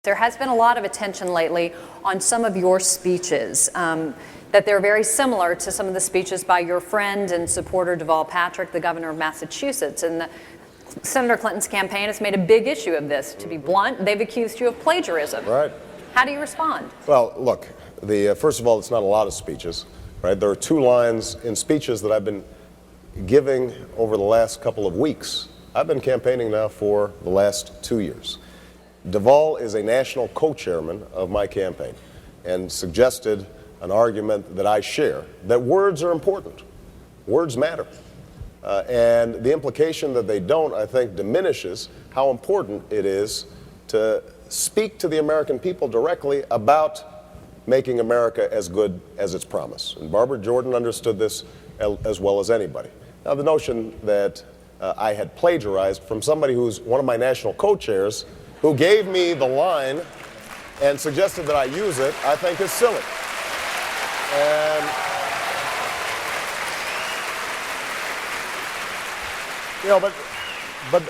There has been a lot of attention lately on some of your speeches, that they're very similar to some of the speeches by your friend and supporter Deval Patrick, the governor of Massachusetts. And Senator Clinton's campaign has made a big issue of this. To be blunt, they've accused you of plagiarism. Right. How do you respond? Well, look, first of all, it's not a lot of speeches, right? There are 2 lines in speeches that I've been giving over the last couple of weeks. I've been campaigning now for the last 2 years. Deval is a national co-chairman of my campaign and suggested an argument that I share, that words are important. Words matter. And the implication that they don't, I think, diminishes how important it is to speak to the American people directly about making America as good as its promise. And Barbara Jordan understood this as well as anybody. Now, the notion that I had plagiarized from somebody who's one of my national co-chairs, who gave me the line and suggested that I use it, I think is silly. And, you know, but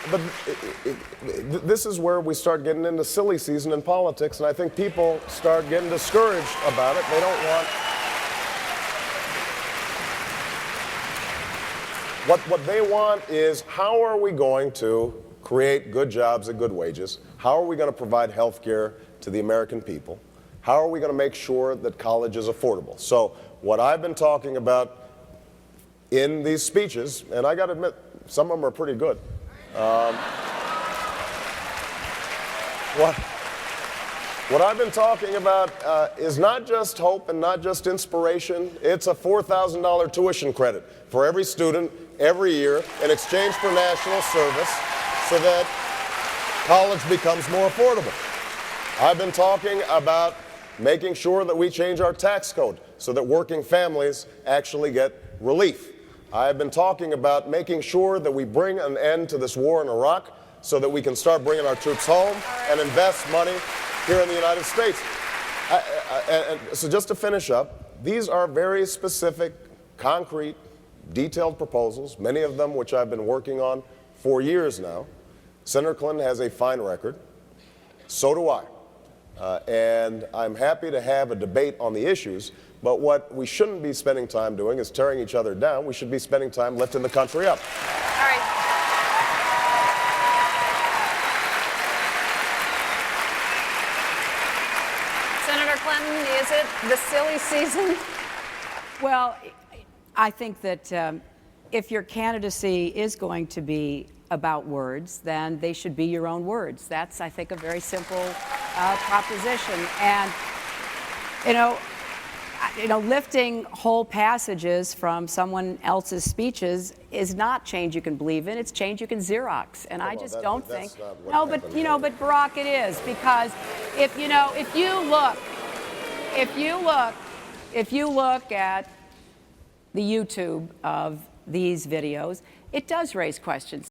this is where we start getting into silly season in politics, and I think people start getting discouraged about it. They don't want... What they want is, how are we going to create good jobs at good wages? How are we going to provide health care to the American people? How are we going to make sure that college is affordable? So what I've been talking about in these speeches, and I got to admit, some of them are pretty good. What I've been talking about is not just hope and not just inspiration. It's a $4,000 tuition credit for every student every year in exchange for national service, so that college becomes more affordable. I've been talking about making sure that we change our tax code so that working families actually get relief. I've been talking about making sure that we bring an end to this war in Iraq so that we can start bringing our troops home and invest money here in the United States. So just to finish up, these are very specific, concrete, detailed proposals, many of them which I've been working on for years now. Senator Clinton has a fine record. So do I. And I'm happy to have a debate on the issues, but what we shouldn't be spending time doing is tearing each other down. We should be spending time lifting the country up. All right. Senator Clinton, is it the silly season? Well, I think that if your candidacy is going to be about words, then they should be your own words. That's, I think, a very simple proposition. And, you know, lifting whole passages from someone else's speeches is not change you can believe in. It's change you can Xerox. And I just don't think. No, but you know, but Barack, it is, because if you look at the YouTube of these videos, it does raise questions.